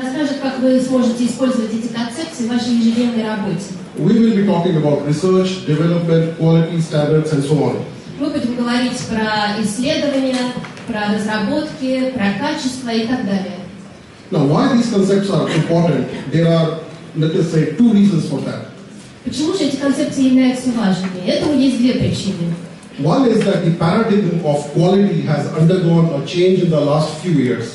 Расскажет, как вы сможете использовать эти концепции в вашей ежедневной работе. We will be talking about research, development, quality standards, and so on. Мы будем говорить про исследования, про разработки, про качество и так далее. Now, why these concepts are important? There are, let us say, two reasons for that. Почему же эти концепции являются важными? Этому есть две причины. One is that the paradigm of quality has undergone a change in the last few years.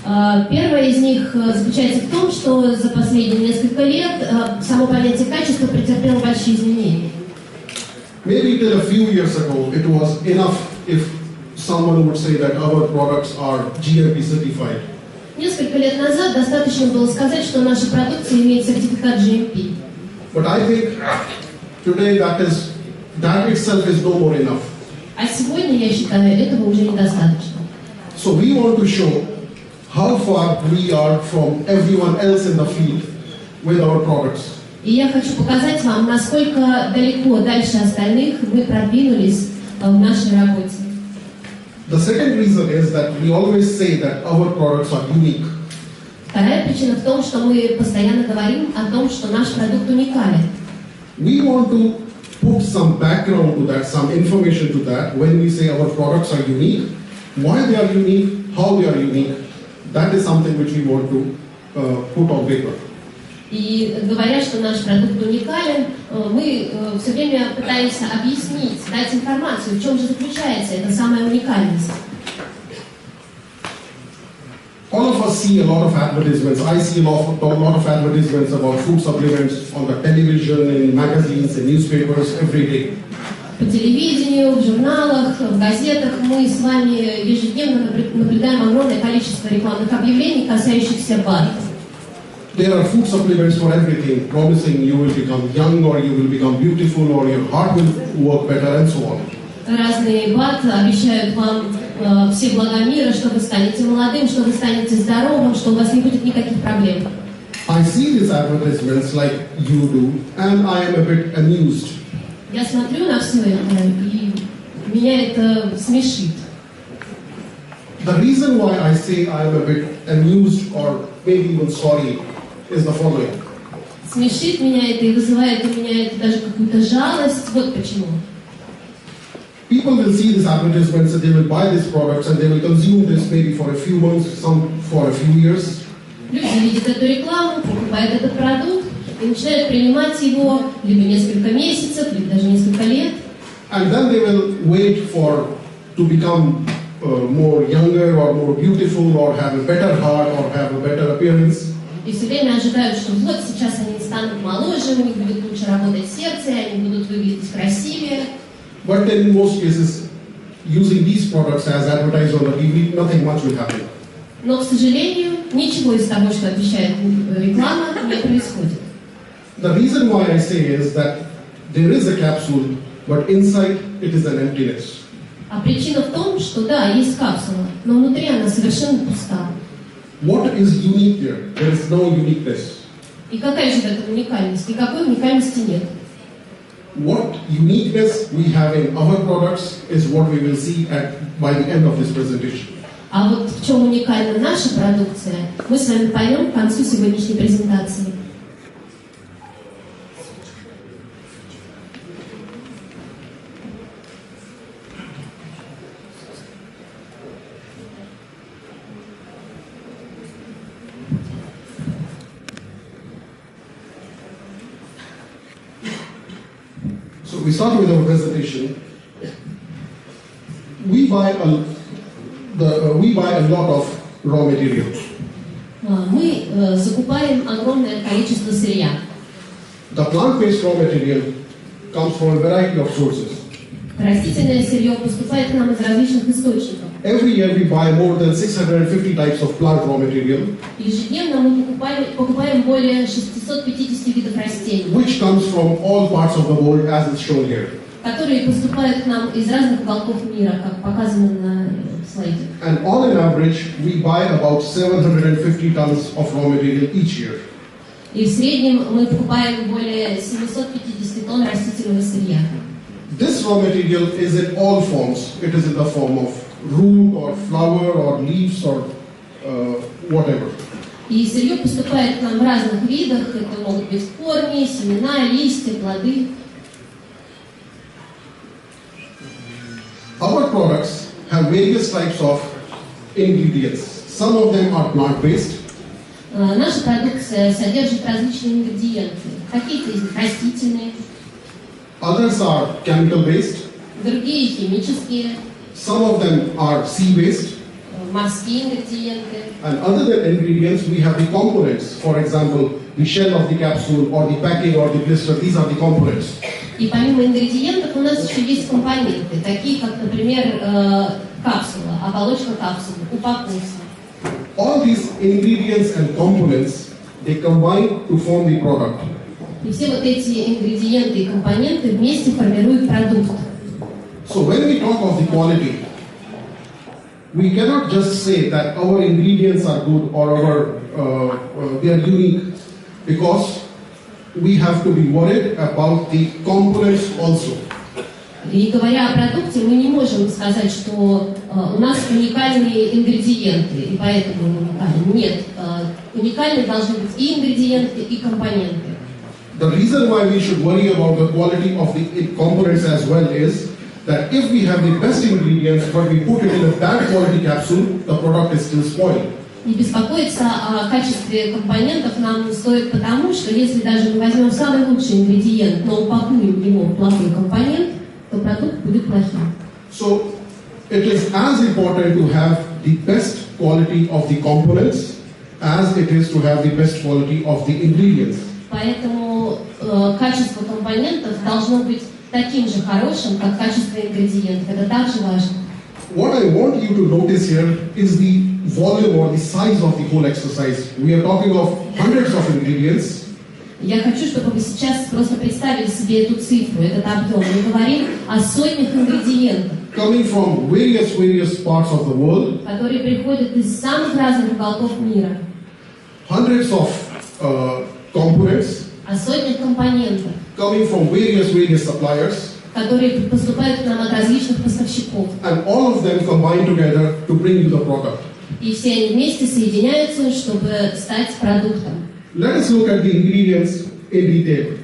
Первое из них заключается в том, что за последние несколько лет само понятие качества претерпело большие изменения. Maybe till a few years ago, it was enough if someone would say that our products are GMP certified. Несколько лет назад достаточно было сказать, что наша продукция имеет сертификат GMP. But I think today that itself is no more enough. А сегодня, я считаю, этого уже недостаточно. So we want to show how far we are from everyone else in the field with our products. И я хочу показать вам, насколько далеко дальше остальных мы продвинулись в нашей работе. The second reason is that we always say that our products are unique. Вторая причина в том, что мы постоянно говорим о том, что наш продукт уникален. We want to put some background to that, some information to that. When we say our products are unique, why they are unique, how they are unique, that is something which we want to put on paper. И говоря, что наш продукт уникален, мы все время пытаемся объяснить, дать информацию, в чем же заключается эта самая уникальность. All of us see a lot of advertisements. I see a lot of advertisements about food supplements on the television, in magazines, in newspapers every day. По телевидению, в журналах, в газетах мы с вами ежедневно наблюдаем огромное количество рекламных объявлений, касающихся БАД. There are food supplements for everything, promising you will become young or you will become beautiful or your heart will work better and so on. Разные БАД обещают вам все блага мира, что вы станете молодым, что вы станете здоровым, что у вас не будет никаких проблем. I see these advertisements like you do and I am a bit amused. Я смотрю на все это, и меня это смешит. The reason why I say I am a bit amused or maybe even sorry is the following. Смешит меня это и вызывает у меня это даже какую-то жалость. Вот почему. People will see these advertisements and they will buy these products and they will consume this maybe for a few months, some for a few years. Люди видят эту рекламу, покупают этот продукт и начинают принимать его либо несколько месяцев, либо даже несколько лет. And then they will wait to become more younger or more beautiful or have a better heart or have a better appearance. И все время ожидают, что вот сейчас они станут моложе, у них будет лучше работать сердце, они будут выглядеть красивее. But then in most cases, using these products as advertised on the TV, nothing much will happen. Но, к сожалению, ничего из того, что обещает реклама, не происходит. The reason why I say is that there is a capsule, but inside it is an emptiness. А причина в том, что да, есть капсула, но внутри она совершенно пуста. What is unique there? There is no uniqueness. И какая же это уникальность? Никакой уникальности нет. What uniqueness we have in our products is what we will see by the end of this presentation. А вот в чем уникальна наша продукция, мы с вами поймем к концу сегодняшней презентации. So we start with our presentation. We buy a lot of raw materials. Мы закупаем огромное количество сырья. The plant-based raw material comes from a variety of sources. Растительное сырье поступает к нам из различных источников. Every year we buy more than 650 types of plant raw material. Ежедневно мы покупаем более 650 видов растений, Which comes from all parts of the world, as is shown here. которые поступают к нам из разных уголков мира, как показано на слайде. And on an average, we buy about 750 tons of raw material each year. И в среднем мы покупаем более 750 тонн растительного сырья. This raw material is in all forms. It is in the form of root or flower or leaves or whatever. И сырье поступает к нам в разных видах. Это могут быть корни, семена, листья, плоды. Our products have various types of ingredients. Some of them are plant-based. Наша продукция содержит различные ингредиенты. Какие-то из них растительные, Others are chemical-based. другие химические, Some of them are sea-based. морские ингредиенты. And other than ingredients, we have the components. For example, the shell of the capsule or the packing or the blister, these are the components. И помимо ингредиентов у нас еще есть компоненты, такие как, например, капсула, оболочка капсулы, упаковка. All these ingredients and components, they combine to form the product. И все вот эти ингредиенты и компоненты вместе формируют продукт. So when we talk of the quality, we cannot just say that our ingredients are good or they are unique, because we have to be worried about the components also. И говоря о продукте, мы не можем сказать, что у нас уникальные ингредиенты, и поэтому он уникален. Нет, уникальны должны быть и ингредиенты, и компоненты. The reason why we should worry about the quality of the components as well is that if we have the best ingredients but we put it in a bad quality capsule, the product is still spoiled. И беспокоиться о качестве компонентов нам стоит потому, что если даже мы возьмем самый лучший ингредиент, но упакуем его в плохой компонент, то продукт будет плохим. So it is as important to have the best quality of the components as it is to have the best quality of the ingredients. Поэтому качество компонентов должно быть таким же хорошим, как качество ингредиентов. Это также важно. What I want you to notice here is the volume or the size of the whole exercise. We are talking of hundreds of ingredients. Я хочу, чтобы вы сейчас просто представили себе эту цифру, этот объем. Мы говорим о сотнях ингредиентов, Coming from various parts of the world, которые приходят из самых разных уголков мира, hundreds of components о сотнях компонентов, coming from various suppliers, которые поступают к нам от различных поставщиков. and all of them combine together to bring you the product. И все они вместе соединяются, чтобы стать продуктом. Let us look at the ingredients in detail.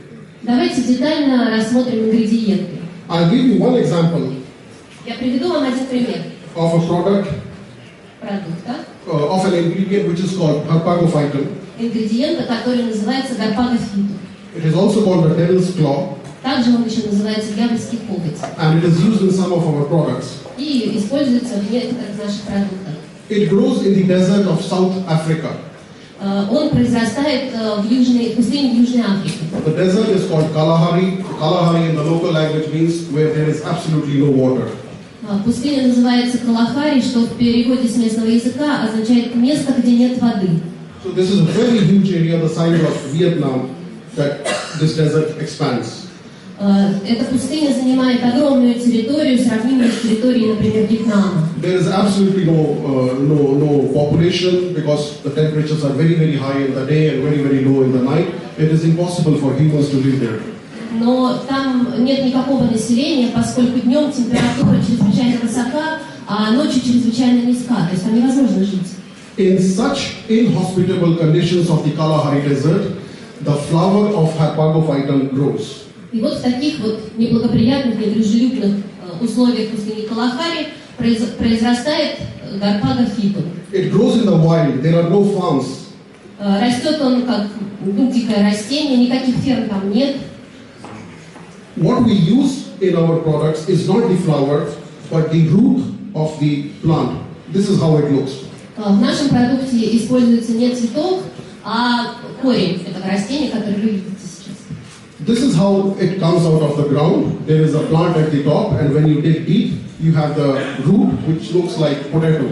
Давайте детально рассмотрим ингредиенты. I'll give you one example Я приведу вам один пример of a product, продукта, of an ingredient which is called harpagophyton. ингредиента, который называется гарпагофитум. It is also called the devil's claw, Также он еще называется дьявольский коготь. and it is used in some of our products. И используется в некоторых наших продуктах. It grows in the desert of South Africa. Он произрастает в пустыне в Южной Африке. The desert is called Kalahari. Kalahari in the local language means where there is absolutely no water. Пустыня называется Калахари, что в переводе с местного языка означает место, где нет воды. So this is a very huge area, the size of Vietnam, that this desert expands. Эта пустыня занимает огромную территорию, сравнимую с территорией, например, Вьетнама. There is absolutely no population because the temperatures are very high in the day and very low in the night. It is impossible for humans to live there. Но там нет никакого населения, поскольку днем температура чрезвычайно высока, а ночью чрезвычайно низка, то есть там невозможно жить. In such inhospitable conditions of the Kalahari desert, the flower of Harpagophyton grows. И вот в таких вот неблагоприятных, недружелюбных условиях пустыни Калахари произрастает гарпагофитум. It grows in the wild. There are no farms. Растет он как дикое растение, никаких ферм там нет. What we use in our products is not the flower, but the root of the plant. This is how it looks. В нашем продукте используется не цветок, а корень этого растения, который вы видите сейчас. This is how it comes out of the ground. There is a plant at the top, and when you dig deep, you have the root, which looks like potato.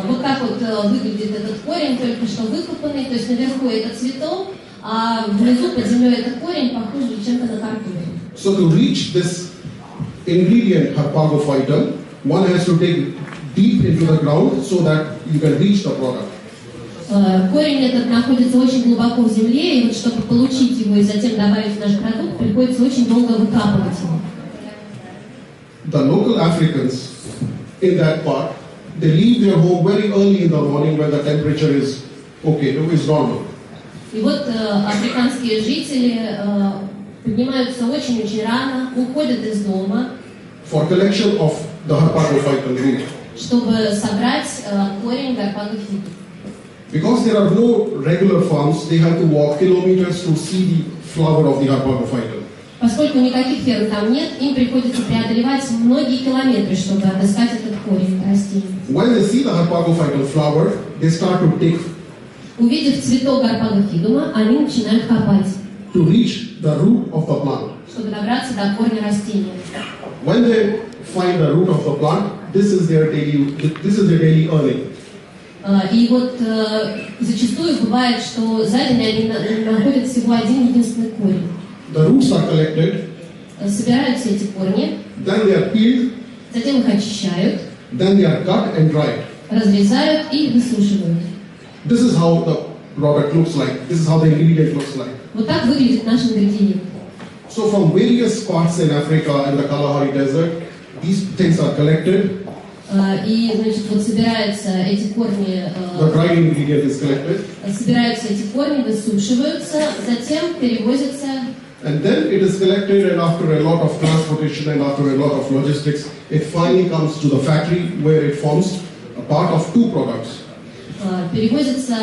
Вот так вот выглядит этот корень, только что выкопанный, то есть наверху это цветок, а внизу под землей это корень, похожий чем-то на картофель. So to reach this ingredient, Harpagophyton, one has to dig deep into the ground so that you can reach the product. Корень этот находится очень глубоко в земле, и вот чтобы получить его и затем добавить в наш продукт, приходится очень долго выкапывать его. The local Africans in that part, they leave their home very early in the morning when the temperature is Okay, no, it's normal. И вот африканские жители поднимаются очень-очень рано, уходят из дома, For collection of the Harpagophyton root. чтобы собрать корень гарпагофиты. Because there are no regular farms, they have to walk kilometers to see the flower of the Harpagophyton. Поскольку никаких ферм там нет, им приходится преодолевать многие километры, чтобы отыскать этот корень растения. When they see the Harpagophyton flower, they start to dig Увидев цветок гарпагофидума, они начинают копать, to reach the root of the plant. чтобы добраться до корня растения. When they find the root of the plant, this is their daily earning. И вот зачастую бывает, что за день они находят всего один единственный корень. The roots are collected, Собираются эти корни, then they are peeled, затем их очищают, then they are cut and dried. разрезают и высушивают. This is how the product looks like. This is how the ingredient looks like. Вот так выглядит наш ингредиент. So from various spots in Africa, in the Kalahari desert, these things are collected. И, значит, вот собираются эти корни, The dried ingredient is collected. собираются эти корни, высушиваются, затем перевозятся. And then it is collected, and after a lot of transportation and after a lot of logistics, it finally comes to the factory where it forms a part of two products. Перевозится,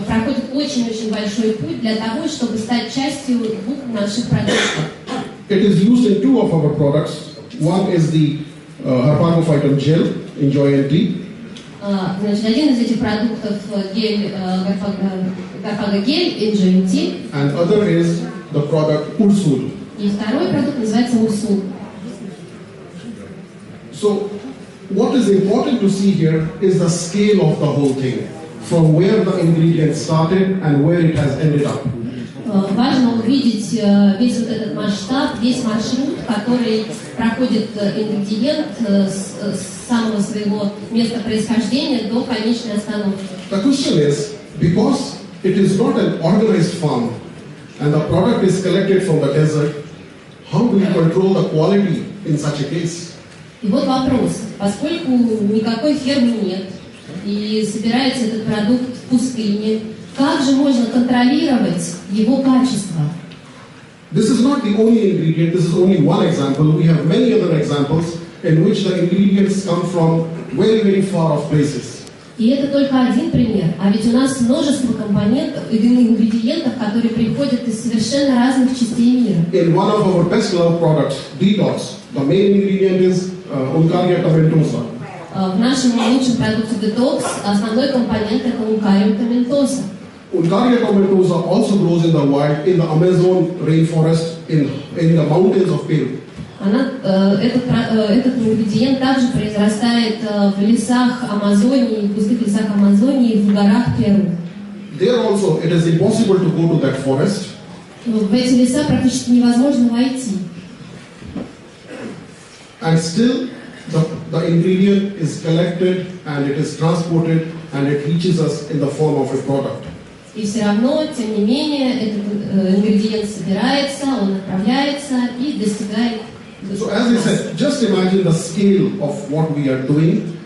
проходит очень-очень большой путь для того, чтобы стать частью двух наших продуктов. It is used in two of our products. One is the Harpagophyton gel, Enjoy and Tea. Значит, один из этих продуктов гель, гарпагогель, Enjoy Tea. And other is the product Ursul. И второй продукт называется Урсул. So, what is important to see here is the scale of the whole thing, from where the ingredient started and where it has ended up. Важно увидеть весь вот этот масштаб, весь маршрут, который проходит ингредиент с самого своего места происхождения до конечной остановки. The question is, because it is not an organized farm and the product is collected from the desert, how do you control the quality in such a case? И вот вопрос. Поскольку никакой фермы нет, и собирается этот продукт в пустыне, как же можно контролировать его качество? This is not the only ingredient, this is only one example. We have many other examples in which the ingredients come from very, very far off places. И это только один пример, а ведь у нас множество компонентов, ингредиентов, которые приходят из совершенно разных частей мира. In one of our best loved products, Detox, the main ingredient is Uncaria tomentosa. В нашем лучшем продукте Detox основной компонент это Uncaria tomentosa. Uncaria tomentosa also grows in the wild, in the Amazon rainforest, in the mountains of Peru. Этот ингредиент также произрастает в лесах Амазонии, в густых лесах Амазонии, в горах Перу. There also, it is impossible to go to that forest. В эти леса практически невозможно войти. And still, the ingredient is collected and it is transported and it reaches us in the form of a product. И все равно, тем не менее, этот ингредиент собирается, он отправляется и достигает. So as I said, just imagine the scale of what we are doing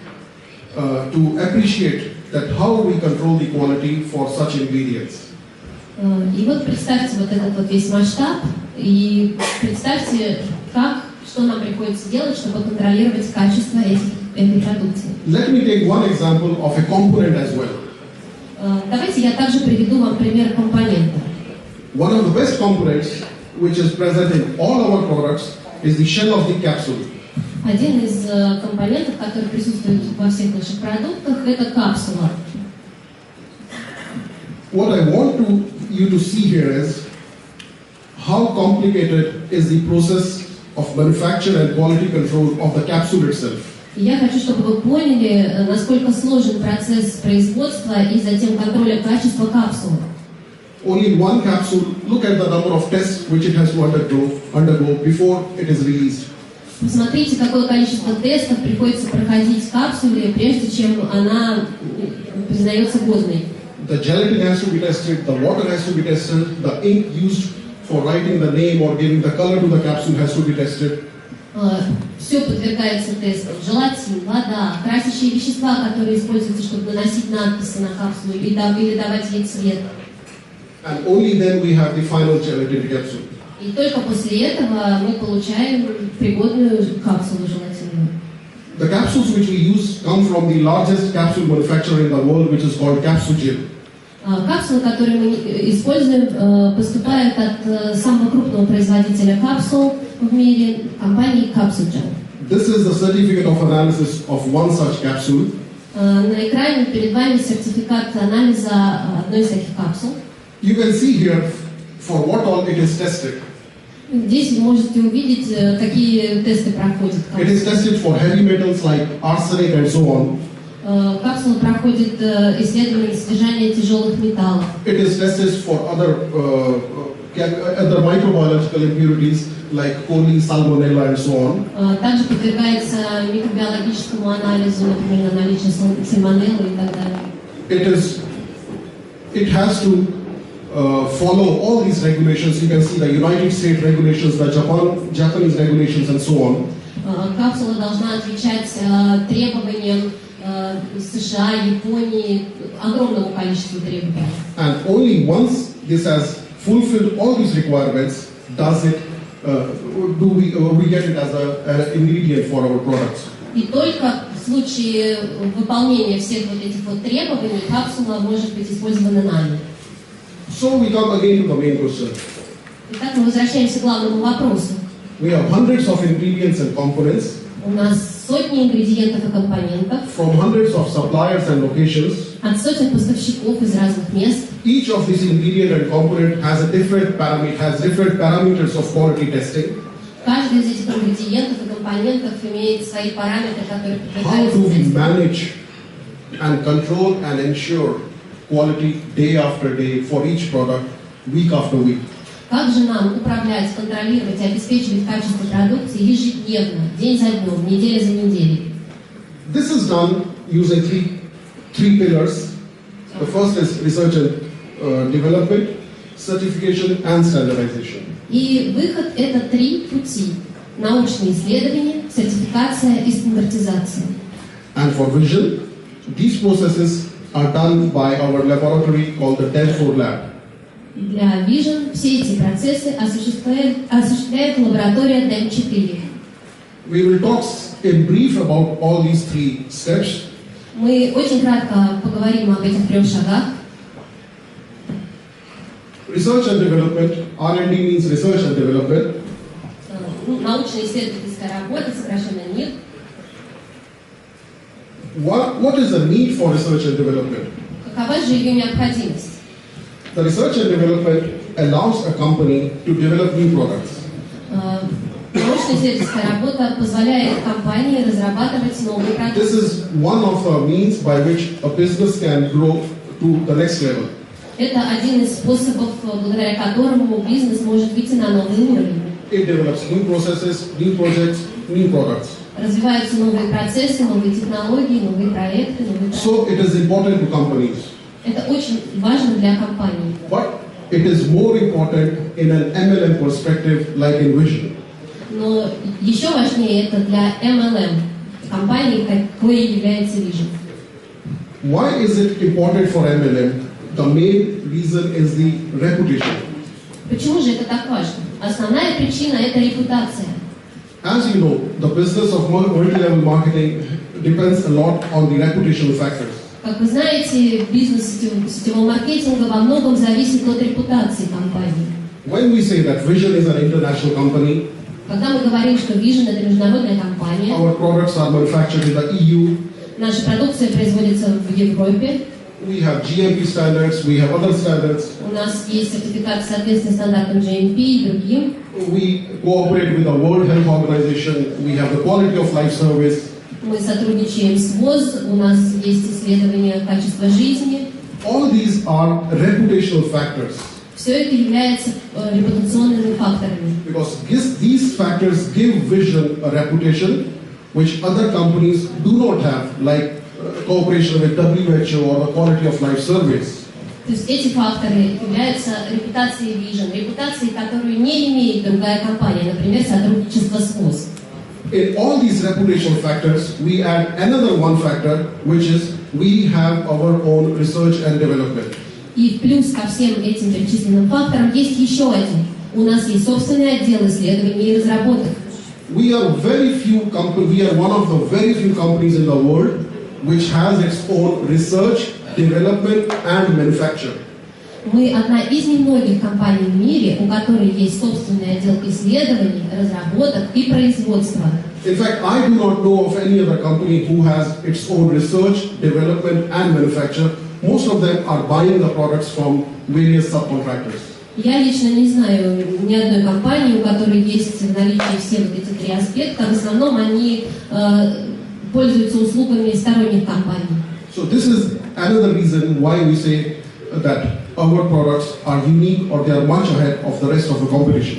to appreciate that how we control the quality for such ingredients. И вот представьте вот этот вот весь масштаб, и представьте, что нам приходится делать, чтобы контролировать качество этой продукции. Let me take one example of a component as well. Давайте я также приведу вам пример компонента. One of the best components which is present in all our products is the shell of the capsule. Один из компонентов, который присутствует во всех наших продуктах, это капсула. What I want you to see here is how complicated is the process of manufacture and quality control of the capsule itself. Я хочу, чтобы вы поняли, насколько сложен процесс производства и затем контроля качества капсулы. Only one capsule, look at the number of tests which it has to undergo before it is released. Посмотрите, какое количество тестов приходится проходить капсуле, прежде чем она признается годной. The gelatin has to be tested, the water has to be tested, the ink used for writing the name or giving the color to the capsule has to be tested. Все подвергается тестам. Желатин, вода, красящие вещества, которые используются, чтобы наносить надписи на капсулу или давать ей цвет. And only then we have the final gelatin capsule. И только после этого мы получаем пригодную капсулу желатиновую. The capsules which we use come from the largest capsule manufacturer in the world, which is called Capsugel. Капсулы, которые мы используем, поступают от самого крупного производителя капсул в мире, компании Capsugel. This is the certificate of analysis of one such capsule. На экране перед вами сертификат анализа одной из таких капсул. You can see here for what all it is tested. Здесь вы можете увидеть, какие тесты проходят. It is tested for heavy metals like arsenic and so on. Капсула проходит исследование содержания тяжелых металлов. It is tested for other microbiological impurities like coli, salmonella and so on. Также подвергается микробиологическому анализу, например, на наличие сальмонеллы и так далее. It has to follow all these regulations. You can see the United States regulations, the Japanese regulations and so on. Капсула должна отвечать требованиям США, Японии, огромному количеству требований. And only once this has fulfilled all these requirements, does it do we get it as an ingredient for our products. И только в случае выполнения всех вот этих вот требований капсула может быть использована нами. So we come again to the main question. Итак, мы возвращаемся к главному вопросу. We have hundreds of ingredients and components. У нас сотни ингредиентов и компонентов. From hundreds of suppliers and locations. От сотен поставщиков из разных мест. Each of these ingredient and component has different parameters of quality testing. Каждый из этих ингредиентов и компонентов имеет свои параметры, которые How подвергаются do we тесту. manage and control and ensure quality day after day for each product, week after week? Как же нам управлять, контролировать и обеспечивать качество продукции ежедневно, день за днем, неделя за неделей? This is done using three pillars. The first is research and development, certification and standardization. И выход – это три пути. Научные исследования, сертификация и стандартизация. And for vision, these processes are done by our laboratory called the Delfor Lab. Для Vision все эти процессы осуществляет лаборатория DEM4. We will talk in brief about all these three steps. Мы очень кратко поговорим об этих трех шагах. Research and development, R&D means research and development. Научно-исследовательская работа, сокращенно НИР. What is the need for research and development? Какова же ее необходимость? The research and development allows a company to develop new products. Научно-исследовательская работа позволяет компании разрабатывать новые продукты. This is one of the means by which a business can grow to the next level. Это один из способов, благодаря которому бизнес может выйти на новый уровень. It develops new processes, new projects, new products. Развиваются новые процессы, новые технологии, новые проекты, новые продукты. So it is important to companies. Это очень важно для компаний. But it is more important in an MLM perspective like in Vision. Но еще важнее это для MLM, компании, какой является Vision. Why is it important for MLM? The main reason is the reputation. Почему же это так важно? Основная причина – это репутация. As you know, the business of multi-level marketing depends a lot on the reputational factors. Как вы знаете, бизнес сетевого маркетинга во многом зависит от репутации компании. When we say that Vision is an international company, Когда мы говорим, что Vision – это международная компания, our products are manufactured in the EU, наша продукция производится в Европе, we have GMP standards, we have other standards, у нас есть сертификат соответствия стандартам GMP и другим, we cooperate with the World Health Organization, we have the quality of life service. мы сотрудничаем с ВОЗ, у нас есть исследования качества жизни. All these are reputational factors. Все это является репутационными факторами. Because these factors give Vision a reputation which other companies do not have, like cooperation with WHO or the quality of life service. То есть эти факторы являются репутацией Vision, репутацией, которую не имеет другая компания, например, сотрудничество с ВОЗ. in all these reputational factors, we add another one factor, which is we have our own research and development. И в плюс ко всем этим перечисленным факторам есть еще один. У нас есть собственный отдел исследований и разработок. We are one of the very few companies in the world which has its own research, development and manufacture. Мы одна из немногих компаний в мире, у которой есть собственный отдел исследований, разработок и производства. In fact, I do not know of any other company who has its own research, development and manufacture. Most of them are buying the products from various subcontractors. Я лично не знаю ни одной компании, у которой есть в наличии все вот эти три аспекта. В основном они пользуются услугами сторонних компаний. So this is another reason why we say that our products are unique or they are much ahead of the rest of the competition.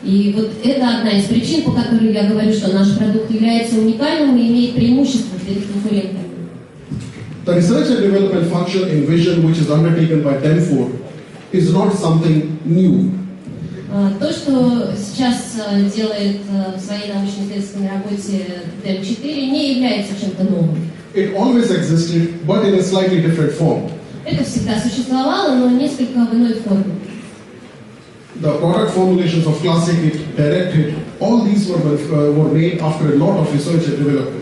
И вот это одна из причин, по которой я говорю, что наш продукт является уникальным и имеет преимущество перед конкурентами. The research and development function in vision, which is undertaken by DEM4, is not something new. То, что сейчас делает в своей научно-исследовательской работе DEM4, не является чем-то новым. It always existed, but in a slightly different form. Это всегда существовало, но несколько в иной форме. The product formulations of Classic Hit, Direct Hit, all these were made after a lot of research and development.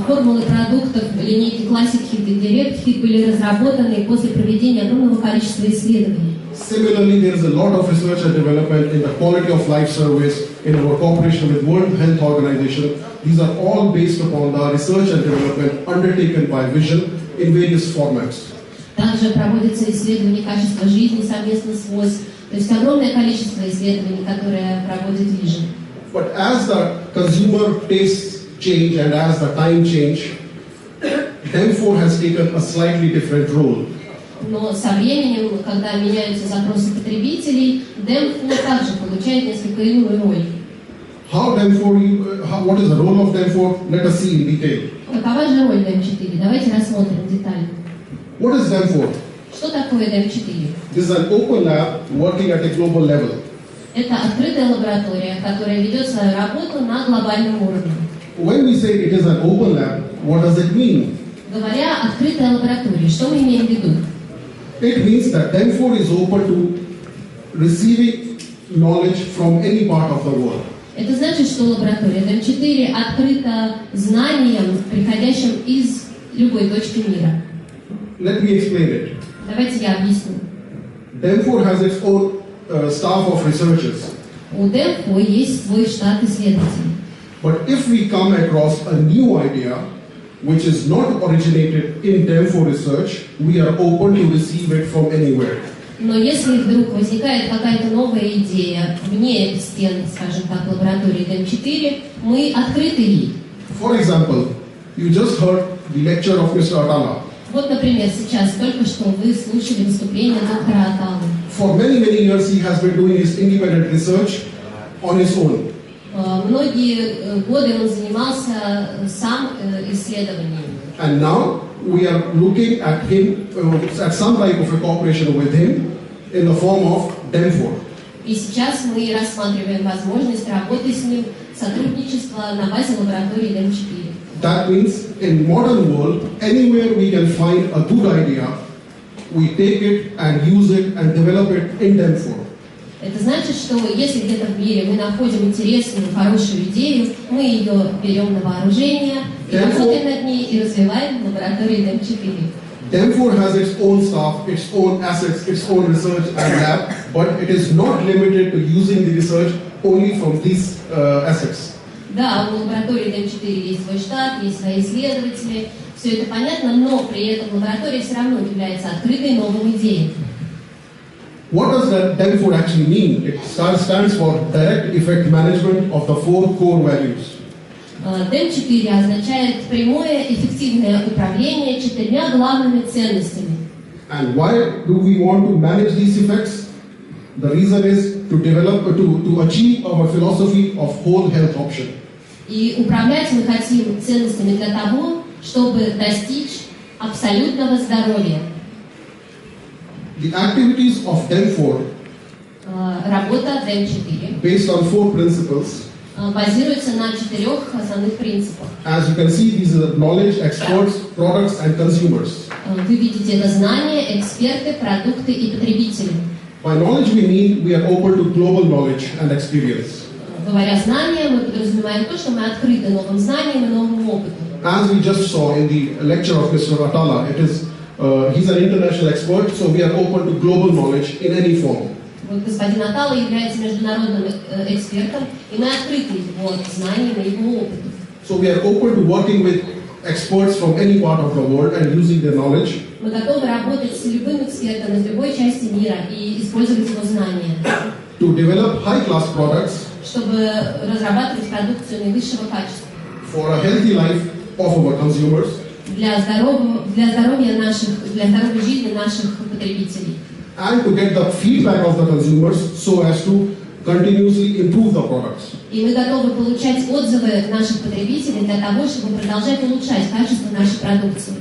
Формулы продуктов линейки Classic Hit и Direct Hit были разработаны после проведения огромного количества исследований. Similarly, there is a lot of research and development in the quality of life surveys in our cooperation with World Health Organization. These are all based upon the research and development undertaken by Vision in various formats. Также проводятся исследования качества жизни совместно с ВОЗ. То есть огромное количество исследований, которые проводит Vision. But as the consumer tastes change and as the time change, DEM4 has taken a slightly different role. Но со временем, когда меняются запросы потребителей, DEM4 также получает несколько иную роль. What is the role of DEM4? Let us see in detail. Какова же роль DEM4? Давайте рассмотрим детально. What is DEM4? Что такое DEM4? This is an open lab working at a global level. Это открытая лаборатория, которая ведет свою работу на глобальном уровне. When we say it is an open lab, what does it mean? Говоря открытая лаборатория, что мы имеем в виду? It means that DEM4 is open to receiving knowledge from any part of the world. Это значит, что лаборатория DEM4 открыта знаниям, приходящим из любой точки мира. Let me explain it. Давайте я объясню. DEM4 has its own staff of researchers. У DEM4 есть свой штат исследователей. But if we come across a new idea, which is not originated in DEM4 research, we are open to receive it from anywhere. Но если вдруг возникает какая-то новая идея вне стен, скажем так, лаборатории DEM4, мы открыты ей. For example, you just heard the lecture of Mr. Atala. Вот, например, сейчас только что вы слушали выступление доктора Аталы. For many years he has been doing his independent research on his own. Многие годы он занимался сам исследованиями. And now we are looking at him, at some type of a cooperation with him in the form of DEM4. И сейчас мы рассматриваем возможность работы с ним, сотрудничества на базе лаборатории DEM4. That means in modern world, anywhere we can find a good idea, we take it and use it and develop it in DEM4. Это значит, что если где-то в мире мы находим интересную, хорошую идею, мы ее берем на вооружение, и работаем над ней и развиваем в лаборатории DEM4. DEM4 has its own staff, its own assets, its own research and lab, but it is not limited to using the research only from these assets. Да, у лаборатории DEM4 есть свой штат, есть свои исследователи, все это понятно, но при этом лаборатория все равно является открытой новым идеям. What does that DEM4 actually mean? It stands for Direct Effect Management of the 4 core values. DEM4 означает прямое эффективное управление 4 главными ценностями. And why do we want to manage these effects? The reason is to achieve our philosophy of whole health option. И управлять мы хотим ценностями для того, чтобы достичь абсолютного здоровья. The activities of DEM4, работа DEM4, based on 4 principles, базируется на 4 основных принципах. As you can see, these are knowledge, experts, products, and consumers. Вы видите, это знания, эксперты, продукты и потребители. By knowledge we mean we are open to global knowledge and experience. Говоря знания, мы подразумеваем то, что мы открыты новым знаниям и новому опыту. As we just saw in the lecture of Mr. Atala, he's an international expert, so we are open to global knowledge in any form. Вот господин Атала является международным экспертом, и мы открыты его знаниям и его опыту. So we are open to working with experts from any part of the world and using their knowledge. Мы готовы работать с любым экспертом из любой части мира и использовать его знания. To develop high-class products. Чтобы разрабатывать продукцию наивысшего качества. For a healthy life of our consumers. Для здоровья жизни наших потребителей. And to get the feedback of the consumers so as to continuously improve the products. И мы готовы получать отзывы наших потребителей для того, чтобы продолжать улучшать качество нашей продукции.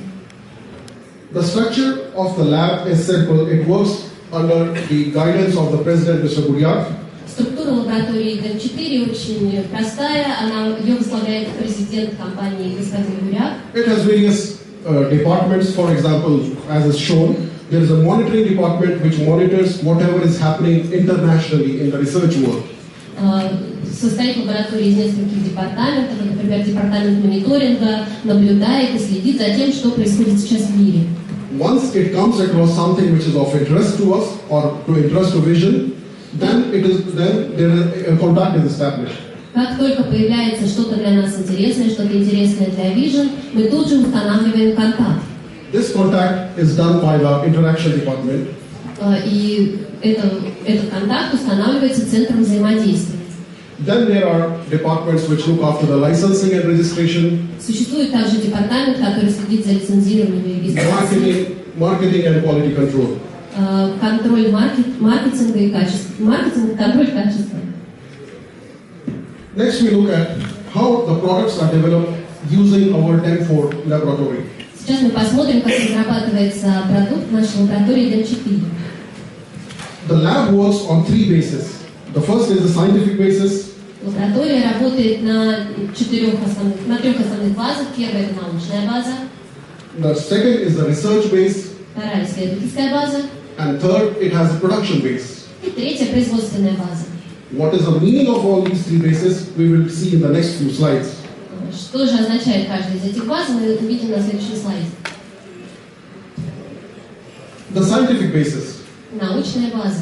The structure of the lab is simple. It works under the guidance of the president, Mr. Guriat. Структура лаборатории ДМ4 очень простая. Ее возглавляет президент компании господин Гурят. It has various departments. For example, as is shown, there is a monitoring department which monitors whatever is happening internationally in the research world. Состоит лаборатория из нескольких департаментов. Например, департамент мониторинга наблюдает и следит за тем, что происходит сейчас в мире. Once it comes across something which is of interest to us or to interest to vision, then a contact is established. Как только появляется что-то для нас интересное, что-то интересное для Vision, мы тут же устанавливаем контакт. This contact is done by the interaction department. И этот контакт устанавливается центром взаимодействия. Then there are departments which look after the licensing and registration. Существует также департамент, который следит за лицензированием и регистрацией. Marketing and quality control. Контроль маркетинга и качества. Маркетинг, контроль качества. Next we look at how the products are developed using our DEM4 laboratory. Сейчас мы посмотрим, как разрабатывается продукт в нашей лаборатории DEM4. The lab works on 3 bases. The first is the scientific basis. Лаборатория работает на 3 основных базах. Первая – это научная база. The second is the research base. Вторая – исследовательская база. And third, it has a production base. И третья – производственная база. What is the meaning of all these 3 bases, we will see in the next few slides. Что же означает каждая из этих баз, мы увидим на следующем слайде. The scientific basis. Научная база.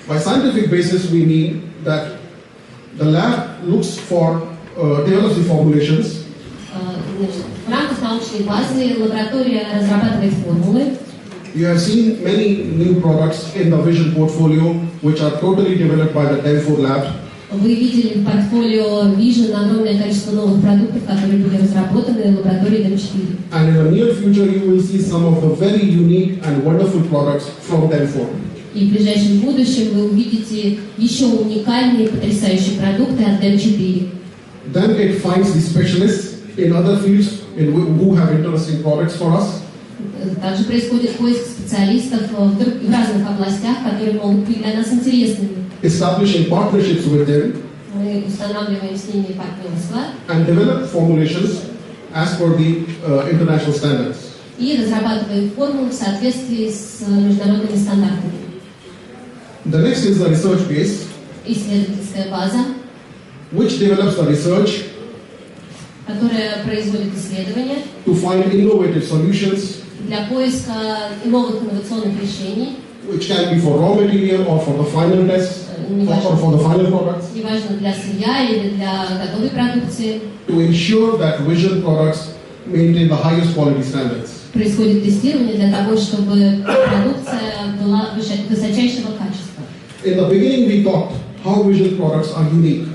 By scientific basis, we mean that the lab looks for develops the formulations. В рамках научной базы лаборатория разрабатывает формулы. You have seen many new products in the Vision portfolio, which are totally developed by the DEM4 lab. Вы видели в портфолио Vision огромное количество новых продуктов, которые были разработаны в лаборатории DEM4. And in the near future, you will see some of the very unique and wonderful products from DEM4. И в ближайшем будущем вы увидите еще уникальные, потрясающие продукты от DEM4. Then it finds the specialists in other fields who have interesting products for us. Также происходит поиск специалистов в разных областях, которые могут быть для нас интересными. Establishing partnerships with them. Мы устанавливаем с ними партнерства. And develop formulations as per the international standards. И разрабатываем формулы в соответствии с международными стандартами. The next is the research base. Исследовательская база, which develops the research. Которая производит исследования. To find innovative solutions. Для поиска новых инновационных решений. Which can be for raw material or for the final test. Or for the final products. Неважно для сырья или для готовой продукции. To ensure that Vision products maintain the highest quality standards. Происходит тестирование для того, чтобы продукция была высочайшего качества. In the beginning, we talked how Vision products are unique.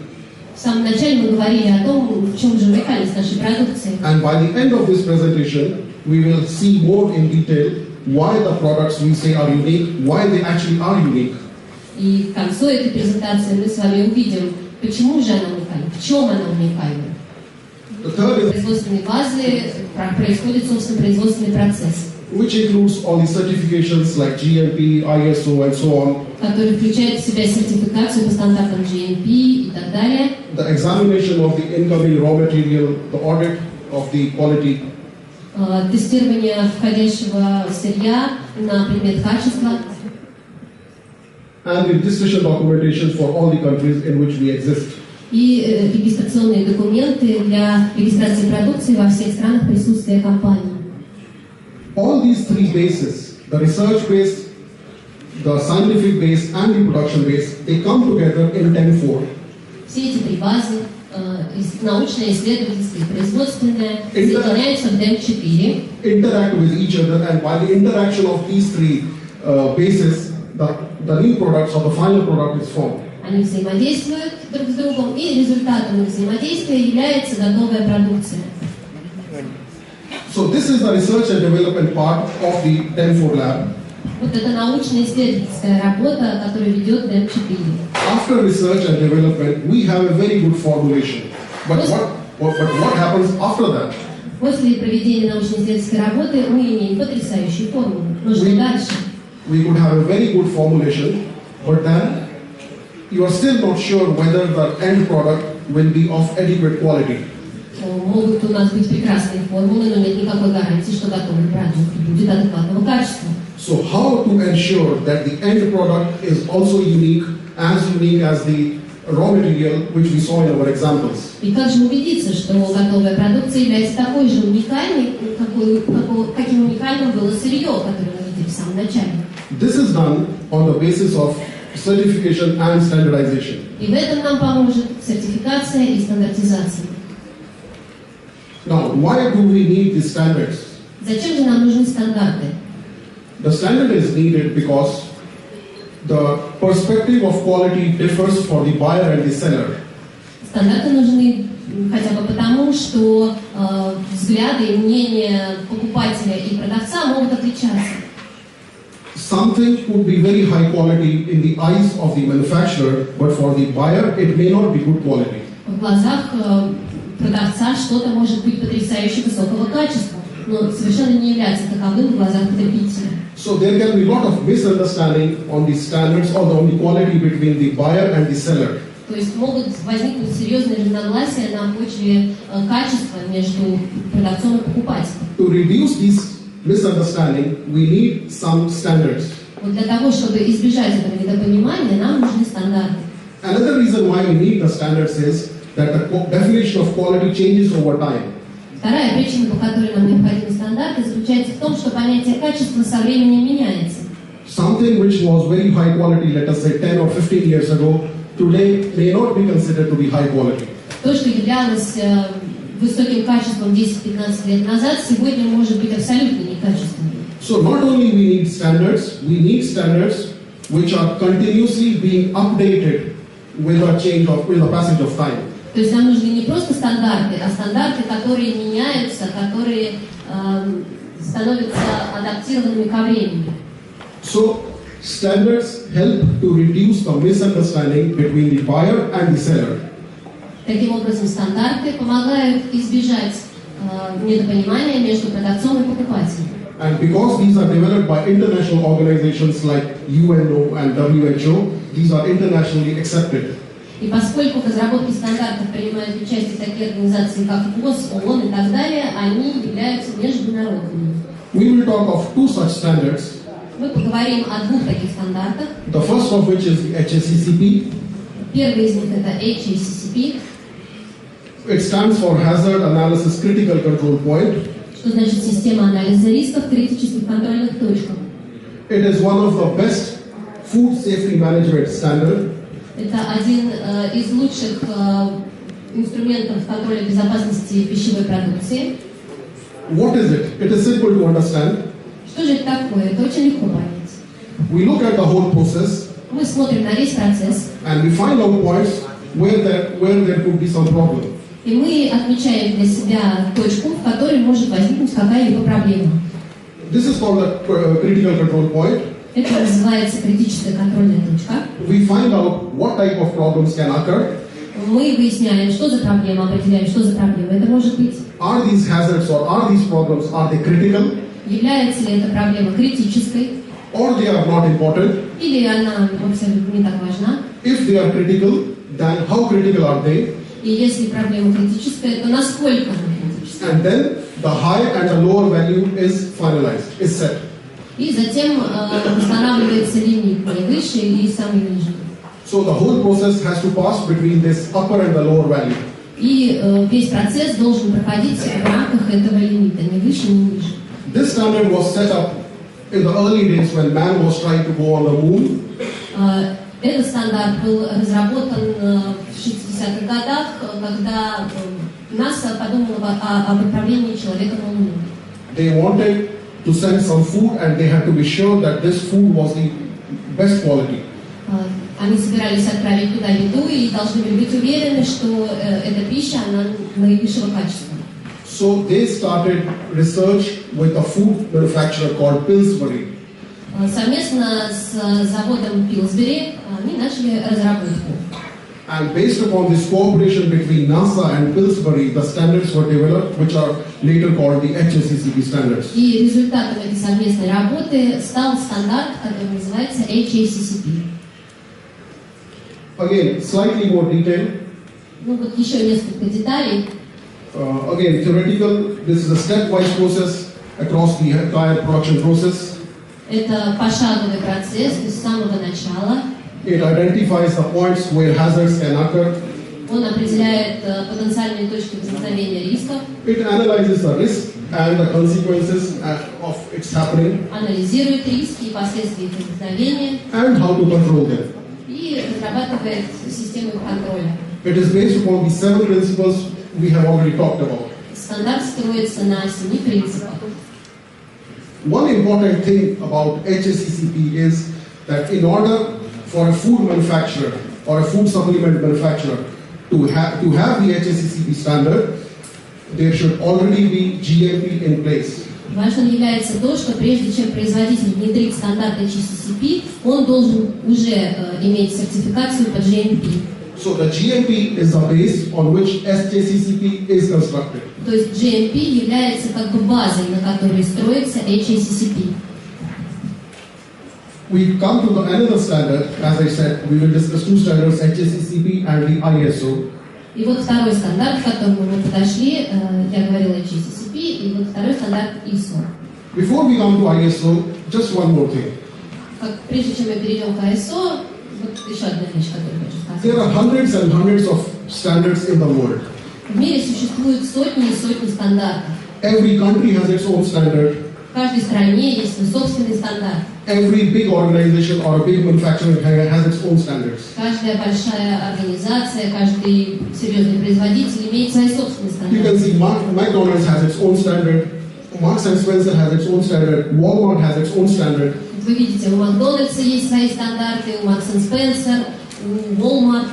В самом начале мы говорили о том, в чем же уникальность нашей продукции. And by the end of this presentation, we will see more in detail why the products we say are unique, why they actually are unique. И к концу этой презентации мы с вами увидим, почему же она уникальна, в чем она уникальна. В производственной базе происходит, собственно, производственный процесс. which includes all the certifications like GMP, ISO, and so on. Который включает в себя сертификацию по стандартам GMP и так далее. The examination of the incoming raw material, the audit of the quality. Тестирование входящего сырья на предмет качества. And the registration documentation for all the countries in which we exist. И регистрационные документы для регистрации продукции во всех странах присутствия компании. All these three bases, the research base, the scientific base, and the production base, they come together in 10-4. Все эти три базы, научная, исследовательская и производственная, соединяются в DEM4. Interact with each other, and by the interaction of these three bases, the new products or the final product is formed. Они взаимодействуют друг с другом, и результатом их взаимодействия является готовая продукция. So this is the research and development part of the 10-4 lab. Вот это научно-исследовательская работа, которую ведет DEM4. After research and development, we have a very good formulation. But what happens after that? После проведения научно-исследовательской работы мы имеем потрясающую формулу. Но что дальше? We could have a very good formulation, but then you are still not sure whether the end product will be of adequate quality. Могут у нас быть прекрасные формулы, но нет никакой гарантии, что готовый продукт будет адекватного качества. So how to ensure that the end product is also unique as the raw material which we saw in our examples? И как же убедиться, что готовая продукция является такой же уникальной, каким уникальным было сырье, которое мы видели в самом начале? This is done on the basis of certification and standardization. И в этом нам поможет сертификация и стандартизация. Now, why do we need these standards? Зачем же нам нужны стандарты? The standard is needed because the perspective of quality differs for the buyer and the seller. Стандарты нужны хотя бы потому, что взгляды и мнения покупателя и продавца могут отличаться. Something could be very high quality in the eyes of the manufacturer, but for the buyer it may not be good quality. В глазах продавца что-то может быть потрясающе высокого качества, но совершенно не является таковым в глазах потребителя. So there can be a lot of misunderstanding on the standards or on the quality between the buyer and the seller. То есть могут возникнуть серьезные разногласия на почве качества между продавцом и покупателем. To reduce this misunderstanding, we need some standards. Вот для того, чтобы избежать этого недопонимания, нам нужны стандарты. Another reason why we need the standards is that the definition of quality changes over time. Вторая причина, по которой нам необходимы стандарты, заключается в том, что понятие качества со временем меняется. Something which was very high quality, let us say 10 or 15 years ago, today may not be considered to be high quality. То, что являлось высоким качеством 10-15 лет назад, сегодня может быть абсолютно некачественным. So not only we need standards which are continuously being updated with the passage of time. То есть нам нужны не просто стандарты, а стандарты, которые меняются, которые становятся адаптированными ко времени. So standards help to reduce the misunderstanding between the buyer and the seller. Таким образом, стандарты помогают избежать недопонимания между продавцом и покупателем. And because these are developed by international organizations like UNO and WHO, these are internationally accepted. И поскольку в разработке стандартов принимают участие такие организации, как ВОЗ, ООН и так далее, они являются международными. We will talk of two such standards. Мы поговорим о двух таких стандартах. The first of which is the HACCP. Первый из них это HACCP. It stands for Hazard Analysis Critical Control Point. Что значит система анализа рисков в критических контрольных точках? It is one of the best food safety management standard. Это один из лучших инструментов контроля безопасности пищевой продукции. What is it? It is simple to understand. Что же это такое? Это очень легко понять. We look at the whole process. Мы смотрим на весь процесс. And we find out points where there could be some problem. И мы отмечаем для себя точку, в которой может возникнуть какая-либо проблема. This is called the critical control point. Это называется критическая контрольная точка. We find out what type of problems can occur. Мы выясняем, что за проблема, определяем, что за проблема это может быть. Are these hazards or are these problems, are they critical? является ли эта проблема критической, or they are not important. или она абсолютно не так важна. If they are critical, then how critical are they? И если проблема критическая, то насколько она критическая? And then the high and the lower value is finalized, is set. И затем устанавливается лимит наивысший и самый нижний. So the whole process has to pass between this upper and the lower value. И весь процесс должен проходить в рамках этого лимита, ни выше, ни ниже. This standard was set up in the early days when man was trying to go on the moon. Этот стандарт был разработан в 60-х годах, когда НАСА подумала об отправлении человека на Луну. They wanted to send some food and they had to be sure that this food was the best quality. Они собирались отправить туда еду и должны были быть уверены, что эта пища, она наивысшего качества. So they started research with a food manufacturer called Pillsbury. Совместно с заводом Пилсбери они начали разработку. And based upon this cooperation between NASA and Pillsbury, the standards were developed, which are later called the HACCP standards. И результатом этой совместной работы стал стандарт, который называется HACCP. Again, slightly more detail. Ну вот еще несколько деталей. Again, theoretical, this is a stepwise process across the entire production process. Это пошаговый процесс, то есть с самого начала. It identifies the points where hazards can occur. Он определяет потенциальные точки возникновения рисков. It analyzes the risk and the consequences of its happening. Анализирует риски и последствия их возникновения. And how to control them. И разрабатывает систему контроля. It is based upon the 7 principles we have already talked about. Стандарт строится на 7 принципах. One important thing about HACCP is that in order for a food manufacturer or a food supplement manufacturer to have the HACCP standard, there should already be GMP in place. Важным является то, что прежде чем производитель внедрит стандарт HACCP, он должен уже иметь сертификацию по GMP. So the GMP is the base on which HACCP is constructed. То есть GMP является как бы базой, на которой строится HACCP. We come to another standard. As I said, we will discuss 2 standards, HACCP and the ISO. И вот второй стандарт, к которому мы подошли, я говорила HACCP, и вот второй стандарт ISO. Before we come to ISO, just one more thing. Прежде чем мы перейдем к ISO, вот еще одна вещь, которую хочу сказать. There are hundreds and hundreds of standards in the world. В мире существуют сотни и сотни стандартов. Every country has its own standard. В каждой стране есть свой собственный стандарт. Every big organization or a big manufacturer has its own standards. Каждая большая организация, каждый серьезный производитель имеет свои собственные You can стандарты. see McDonald's has its own standard, Marks and Spencer has its own standard, Walmart has its own standard. Вы видите, у Макдональдса есть свои стандарты, у Marks and Spencer, у Walmart.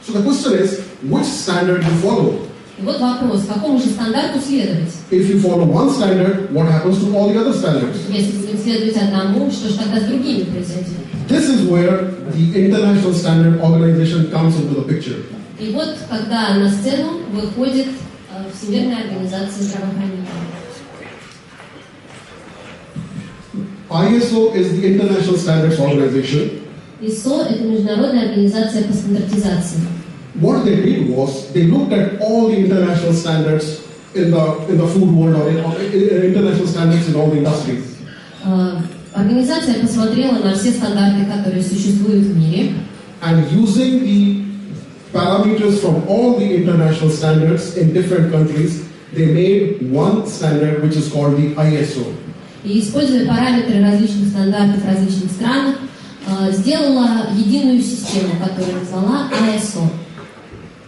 So the question is, which standard you follow? И вот вопрос, какому же стандарту следовать? If you follow one standard, what happens to all the other standards? Если будем следовать одному, что же тогда с другими произойдет? This is where the International Standard Organization comes into the picture. И вот когда на сцену выходит Всемирная организация здравоохранения. ISO is the International Standards Organization. ISO – это международная организация по стандартизации. What they did was they looked at all the international standards in the food world or in international standards in all the industries. Организация посмотрела на все стандарты, которые существуют в мире. And using the parameters from all the international standards in different countries, they made one standard which is called the ISO. И используя параметры различных стандартов в различных странах, сделала единую систему, которую назвала ISO.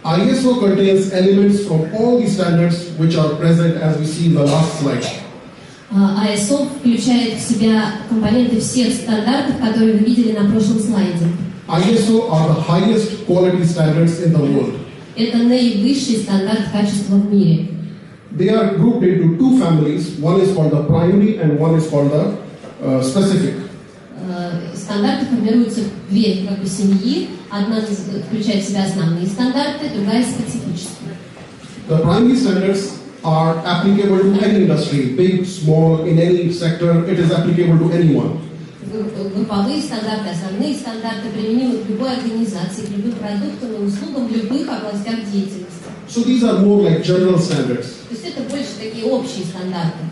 ISO contains elements from all the standards which are present as we see in the last slide. ISO включает в себя компоненты всех стандартов, которые вы видели на прошлом слайде. ISO are the highest quality standards in the world. Это наивысший стандарт качества в мире. They are grouped into 2 families. One is called the primary and one is called the specific. Стандарты формируются в 2 как бы семьи. Одна включает в себя основные стандарты, другая специфические. The primary standards are applicable to any industry, big, small, in any sector, it is applicable to anyone. Групповые стандарты, основные стандарты применимы к любой организации, к любым продуктам и услугам в любых областях деятельности. So these are more like general standards. То есть это больше такие общие стандарты.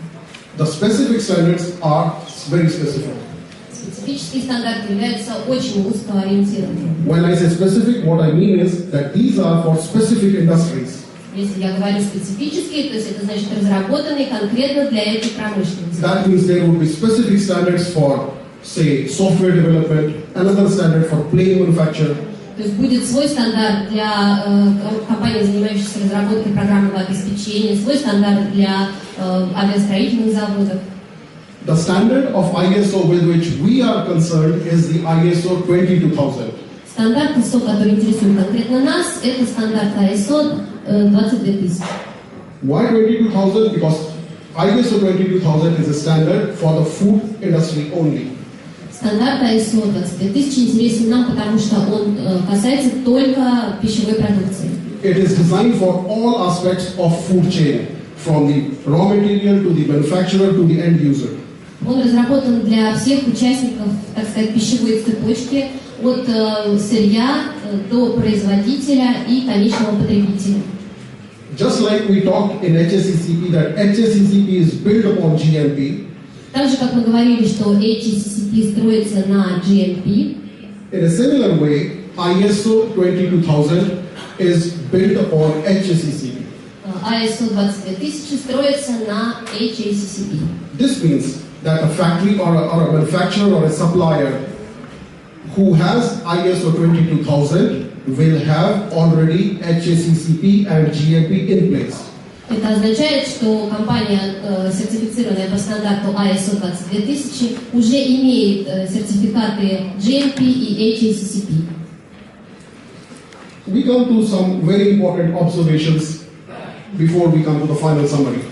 The specific standards are very specific. Специфические стандарты являются очень узкоориентированными. When I say specific, what I mean is that these are for specific industries. Если я говорю специфические, то есть это значит разработанные конкретно для этой промышленности. That means there would be specific standards for, say, software development, another standard for plane manufacture. То есть будет свой стандарт для компании, занимающейся разработкой программного обеспечения, свой стандарт для авиастроительных заводов. The standard of ISO with which we are concerned is the ISO 22000. Стандарт ISO, который интересует конкретно нас, это стандарт ISO 22000. Why 22000? Because ISO 22000 is a standard for the food industry only. Стандарт ISO 22000 интересен нам, потому что он касается только пищевой продукции. It is designed for all aspects of food chain, from the raw material to the manufacturer to the end user. Он разработан для всех участников, так сказать, пищевой цепочки, от сырья до производителя и конечного потребителя. Just like we talked in HACCP that HACCP is built upon GMP. Так же, как мы говорили, что HACCP строится на GMP. In a similar way, ISO 22000 is built upon HACCP. ISO 22000 строится на HACCP. This means that a factory or a manufacturer or a supplier who has ISO 22000 will have already HACCP and GMP in place. Это означает, что компания, сертифицированная по стандарту ISO 22000, уже имеет сертификаты GMP и HACCP. We come to some very important observations before we come to the final summary.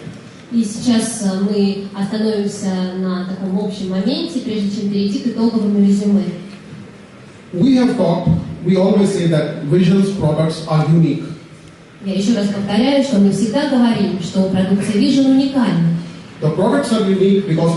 И сейчас мы остановимся на таком общем моменте, прежде чем перейти к итоговому резюме. We have talked, we always say that Vision's products are unique. Я еще раз повторяю, что мы всегда говорим, что продукция Vision уникальна. The products are unique because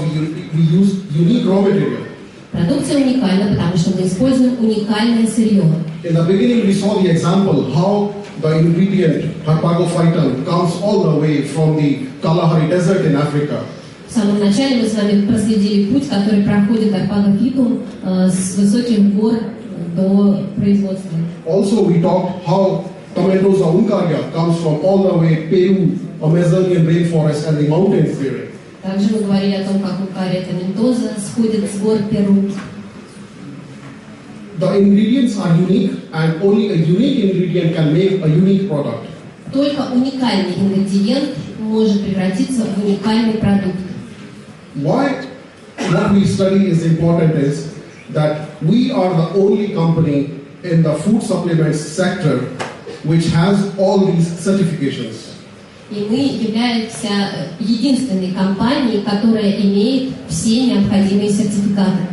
we use unique raw material. Продукция уникальна, потому что мы используем уникальное сырье. In the beginning, we saw the example how the ingredient harpagophyton comes all the way from the Kalahari Desert in Africa. В самом начале мы с вами проследили путь, который проходит арпагофитум с высоких гор до производства. Also, we talked how Tomentosa uncaria comes from all the way Peru, Amazonian rainforest and the mountains there. Также мы говорили о том, как ункария томентоза сходит с гор Перу. The ingredients are unique, and only a unique ingredient can make a unique product. Только уникальный ингредиент может превратиться в уникальный продукт. Why what we study is important is that we are the only company in the food supplements sector which has all these certifications. И мы являемся единственной компанией, которая имеет все необходимые сертификаты.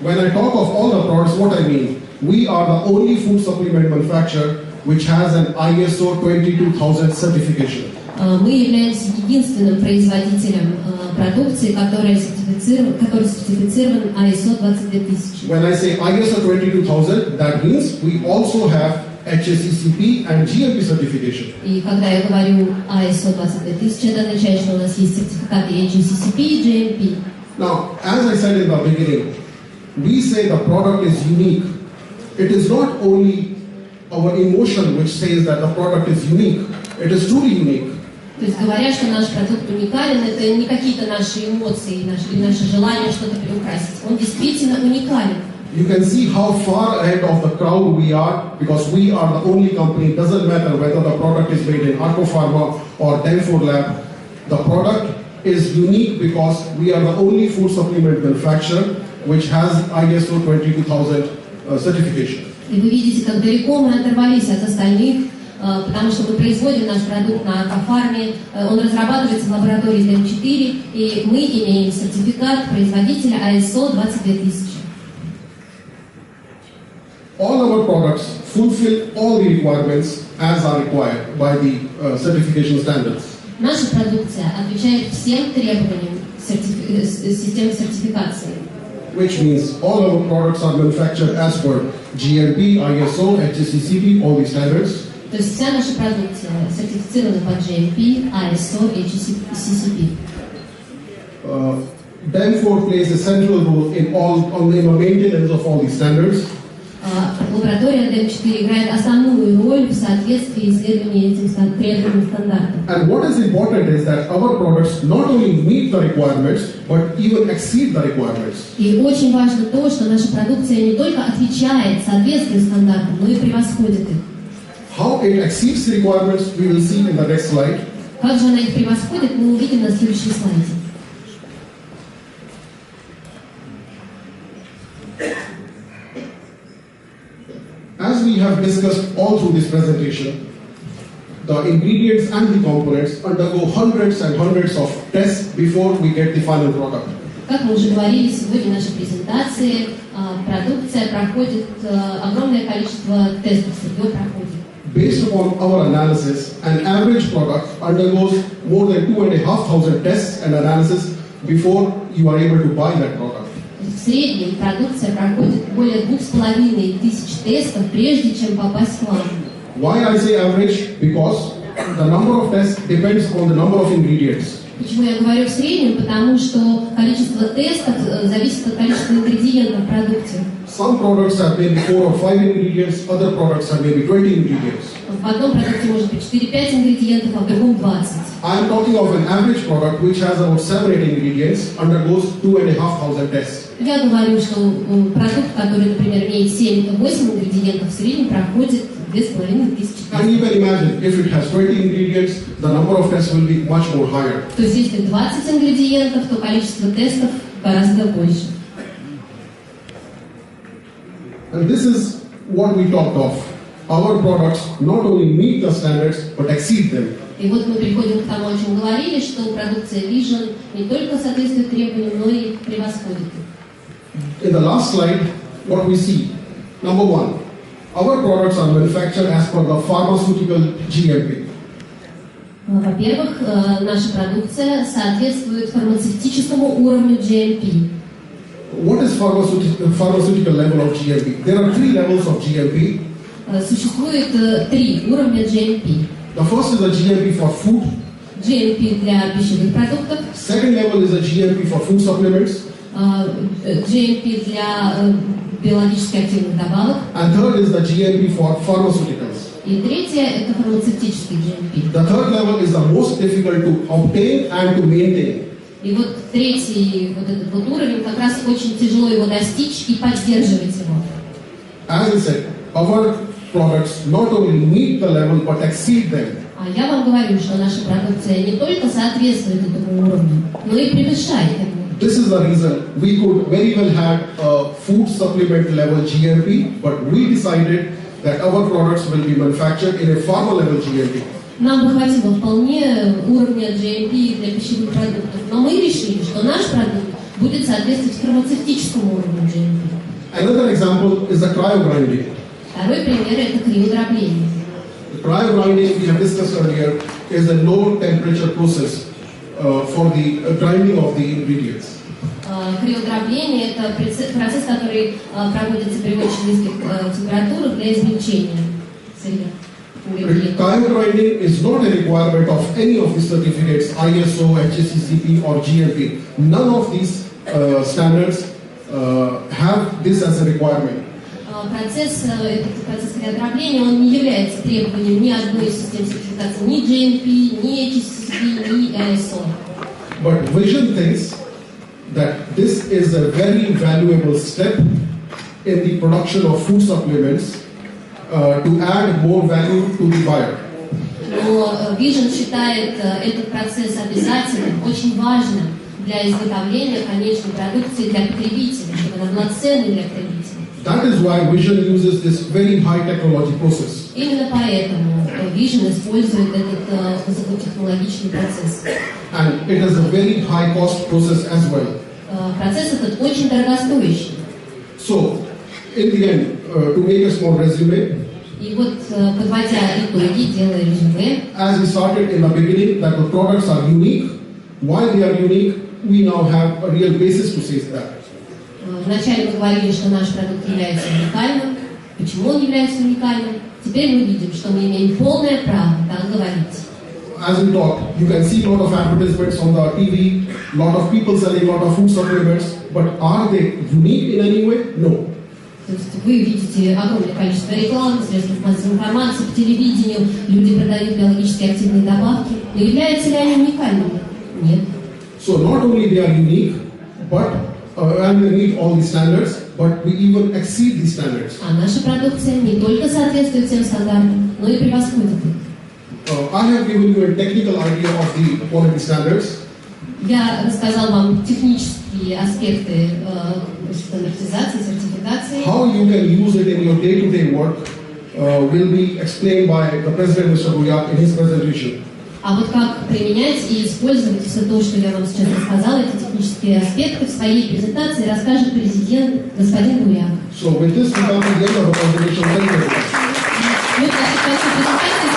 When I talk of all the products, what I mean, we are the only food supplement manufacturer which has an ISO 22000 certification. Мы являемся единственным производителем продукции, который сертифицирован ISO 22000. When I say ISO 22000, that means we also have HACCP and GMP certification. И когда я говорю ISO 22000, это означает, что у нас есть сертификаты HACCP и GMP. Now, as I said in the beginning, we say the product is unique. It is not only our emotion which says that the product is unique. It is truly unique. То есть говоря, что наш продукт уникален, это не какие-то наши эмоции, наши желания что-то приукрасить. Он действительно уникален. You can see how far ahead of the crowd we are because we are the only company. It doesn't matter whether the product is made in Arco Pharma or Denfood Lab. The product is unique because we are the only food supplement manufacturer which has ISO 22000 certification. И вы видите, как далеко мы оторвались от остальных, потому что мы производим наш продукт на Аркофарме, он разрабатывается в лаборатории ДМ4, и мы имеем сертификат производителя ISO 22000. All our products fulfill all the requirements as are required by the certification standards. Наша продукция отвечает всем требованиям системы сертификации. Which means all our products are manufactured as per GMP, ISO, HACCP, all these standards. То есть вся наша продукция сертифицирована по GMP, ISO и HACCP. DEM4 plays a central role in the maintenance of all these standards. Лаборатория DEM4 играет основную роль в соответствии исследований этим требованиям стандартов. And what is important is that our products not only meet the requirements, but even exceed the requirements. И очень важно то, что наша продукция не только отвечает соответствию стандартам, но и превосходит их. How it exceeds the requirements, we will see in the next slide. Как же она их превосходит, мы увидим на следующем слайде. As we have discussed all through this presentation, the ingredients and the components undergo hundreds and hundreds of tests before we get the final product. Как мы уже говорили сегодня в нашей презентации, продукция проходит огромное количество тестов, сырье проходит. Based upon our analysis, an average product undergoes more than 2,500 tests and analysis before you are able to buy that product. В среднем продукция проходит более 2500 тестов, прежде чем попасть в план. Why I say average? Because the number of tests depends on the number of ingredients. Почему я говорю в среднем? Потому что количество тестов зависит от количества ингредиентов в продукте. Some products have maybe 4 or 5 ingredients, other products have maybe 20 ingredients. В одном продукте может быть 4-5 ингредиентов, а в другом 20. I am talking of an average product which has about 7-8 ingredients, undergoes 2,500 tests. Я говорю, что продукт, который, например, имеет 7-8 ингредиентов, в среднем проходит 2500 тестов. And you can imagine, if it has 20 ingredients, the number of tests will be much more higher. То есть, если 20 ингредиентов, то количество тестов гораздо больше. And this is what we talked of. Our products not only meet the standards, but exceed them. И вот мы переходим к тому, о чем говорили, что продукция Vision не только соответствует требованиям, но и превосходит их. In the last slide, what we see. Number one, our products are manufactured as per the pharmaceutical GMP. Во-первых, наша продукция соответствует фармацевтическому уровню GMP. What is pharmaceutical level of GMP? There are 3 levels of GMP. Существует 3 уровня GMP. The first is the GMP for food. GMP для пищевых продуктов. Second level is the GMP for food supplements. GMP для биологически активных добавок. And third is the GMP for pharmaceuticals. И третье – это фармацевтический GMP. The third level is the most difficult to obtain and to maintain. И вот третий вот этот вот уровень, как раз очень тяжело его достичь и поддерживать его. As I said, our products not only meet the level but exceed them. А я вам говорю, что наша продукция не только соответствует этому уровню, но и превышает его. This is the reason we could very well have a food supplement level GMP, but we decided that our products will be manufactured in a pharma level GMP. Нам бы хватило вполне уровня GMP для пищевых продуктов, но мы решили, что наш продукт будет соответствовать фармацевтическому уровню GMP. Another example is the cryo-grinding. Второй пример – это криодробление. The cryo-grinding we have discussed earlier is a low temperature process for the grinding of the ingredients. Криодробление – это процесс, который проводится при очень низких температурах для измельчения сырья. Cryo-grinding is not a requirement of any of the certificates, ISO, HACCP or GMP. None of these standards have this as a requirement. Этот процесс криодробления, он не является требованием ни одной из систем сертификации, ни GMP, ни HACCP, ни ISO. But Vision thinks that this is a very valuable step in the production of food supplements to add more value to the buyer. Но Vision считает этот процесс обязательным, очень важным для изготовления конечной продукции для потребителя, чтобы она была ценной для потребителя. That is why Vision uses this very high technology process. Именно поэтому Vision использует этот высокотехнологичный процесс. And it is a very high cost process as well. Процесс этот очень дорогостоящий. So, in the end, to make a small resume, И И вот, подводя итоги, делая резюме, as we started in the beginning, that the products are unique. Why they are unique, we now have a real basis to say that. вначале мы говорили, что наш продукт является уникальным. Почему он является уникальным? Теперь мы видим, что мы имеем полное право так говорить. As we talk, you can see a lot of advertisements on the TV, lot of people selling a lot of food supplements, but are they unique in any way? No. То есть вы видите огромное количество рекламы, средств массовой информации, по телевидению, люди продают биологически активные добавки. Но являются ли они уникальными? Нет. So not only they are unique, but and they meet all the standards, but we even exceed the standards. А наша продукция не только соответствует всем стандартам, но и превосходит их. I have given you a technical idea of the quality standards. Я рассказал вам технические аспекты стандартизации, сертификации. How you can use it in your day-to-day work will be explained by the President, Mr. Goyak, in his presentation. А вот как применять и использовать все то, что я вам сейчас рассказала, эти технические аспекты в своей презентации расскажет президент господин Гояк. So with this, we come to the end of the presentation. Thank you very much. Мы, значит, в конце презентации